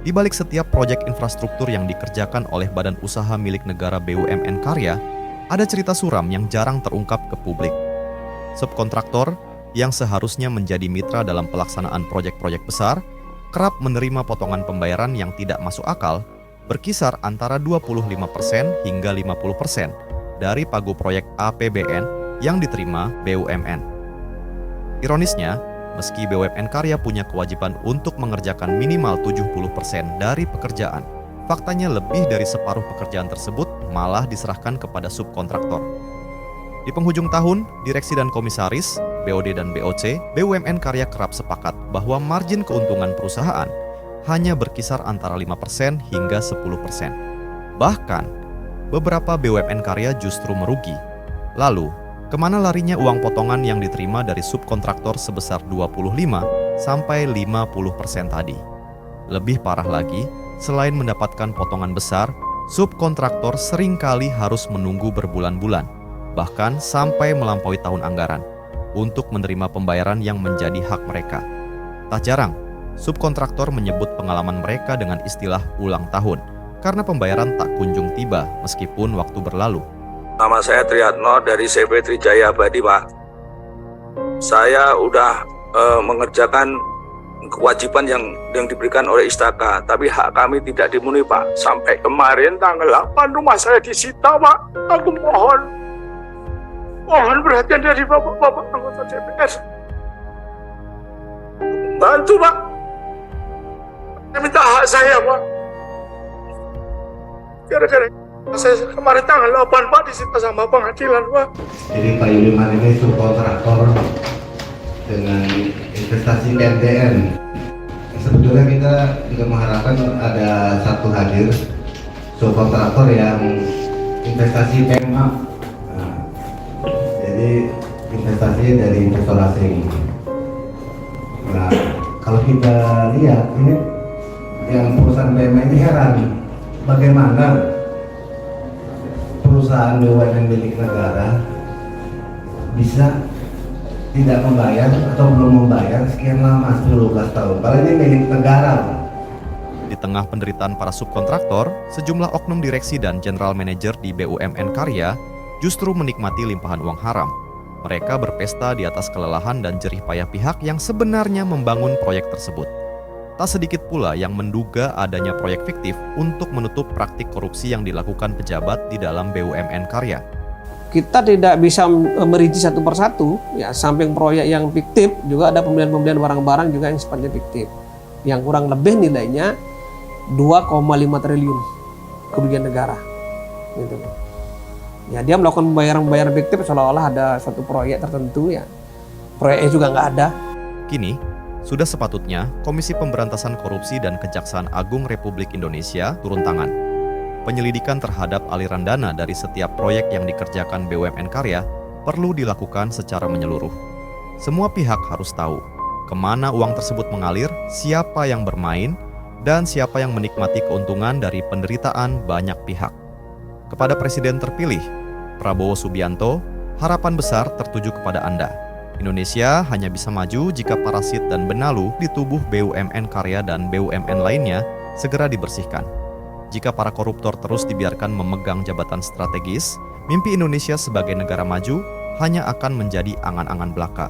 Di balik setiap proyek infrastruktur yang dikerjakan oleh badan usaha milik negara BUMN Karya, ada cerita suram yang jarang terungkap ke publik. Subkontraktor yang seharusnya menjadi mitra dalam pelaksanaan proyek-proyek besar, kerap menerima potongan pembayaran yang tidak masuk akal, berkisar antara 25% hingga 50% dari pagu proyek APBN yang diterima BUMN. Ironisnya, meski BUMN Karya punya kewajiban untuk mengerjakan minimal 70% dari pekerjaan, faktanya lebih dari separuh pekerjaan tersebut malah diserahkan kepada subkontraktor. Di penghujung tahun, direksi dan komisaris, BOD dan BOC, BUMN Karya kerap sepakat bahwa margin keuntungan perusahaan hanya berkisar antara 5% hingga 10%. Bahkan, beberapa BUMN Karya justru merugi. Lalu, kemana larinya uang potongan yang diterima dari subkontraktor sebesar 25-50% tadi? Lebih parah lagi, selain mendapatkan potongan besar, subkontraktor seringkali harus menunggu berbulan-bulan, bahkan sampai melampaui tahun anggaran, untuk menerima pembayaran yang menjadi hak mereka. Tak jarang, subkontraktor menyebut pengalaman mereka dengan istilah ulang tahun, karena pembayaran tak kunjung tiba meskipun waktu berlalu. Nama saya Triatno dari CP Trijaya Abadi, Pak. Saya udah mengerjakan kewajiban yang diberikan oleh Istaka, tapi hak kami tidak dipenuhi, Pak. Sampai kemarin tanggal 8 rumah saya disita, Pak. Aku mohon perhatian dari Bapak anggota DPR. Bantu, Pak. Saya minta hak saya, Pak. Gara-gara saya kemarin tanggal 8, Pak, disita sama pengadilan, Pak. Jadi Pak Yuliman ini subkontraktor dengan investasi PMTN. Sebetulnya kita juga mengharapkan ada satu hadir subkontraktor yang investasi PMA. Nah, jadi investasi dari investor asing. Nah, kalau kita lihat ini yang perusahaan PMA ini heran bagaimana perusahaan BUMN milik negara bisa tidak membayar atau belum membayar sekian lama, 12 tahun. Padahal ini milik negara. Di tengah penderitaan para subkontraktor, sejumlah oknum direksi dan general manager di BUMN Karya justru menikmati limpahan uang haram. Mereka berpesta di atas kelelahan dan jerih payah pihak yang sebenarnya membangun proyek tersebut. Tak sedikit pula yang menduga adanya proyek fiktif untuk menutup praktik korupsi yang dilakukan pejabat di dalam BUMN Karya. Kita tidak bisa merinci satu persatu, ya, samping proyek yang fiktif juga ada pembelian barang-barang juga yang sifatnya fiktif, yang kurang lebih nilainya 2,5 triliun kerugian negara. Gitu. Ya, dia melakukan pembayaran fiktif seolah-olah ada suatu proyek tertentu, ya, proyeknya juga nggak ada. Kini, sudah sepatutnya Komisi Pemberantasan Korupsi dan Kejaksaan Agung Republik Indonesia turun tangan. Penyelidikan terhadap aliran dana dari setiap proyek yang dikerjakan BUMN Karya perlu dilakukan secara menyeluruh. Semua pihak harus tahu kemana uang tersebut mengalir, siapa yang bermain, dan siapa yang menikmati keuntungan dari penderitaan banyak pihak. Kepada Presiden terpilih, Prabowo Subianto, harapan besar tertuju kepada Anda. Indonesia hanya bisa maju jika parasit dan benalu di tubuh BUMN Karya dan BUMN lainnya segera dibersihkan. Jika para koruptor terus dibiarkan memegang jabatan strategis, mimpi Indonesia sebagai negara maju hanya akan menjadi angan-angan belaka.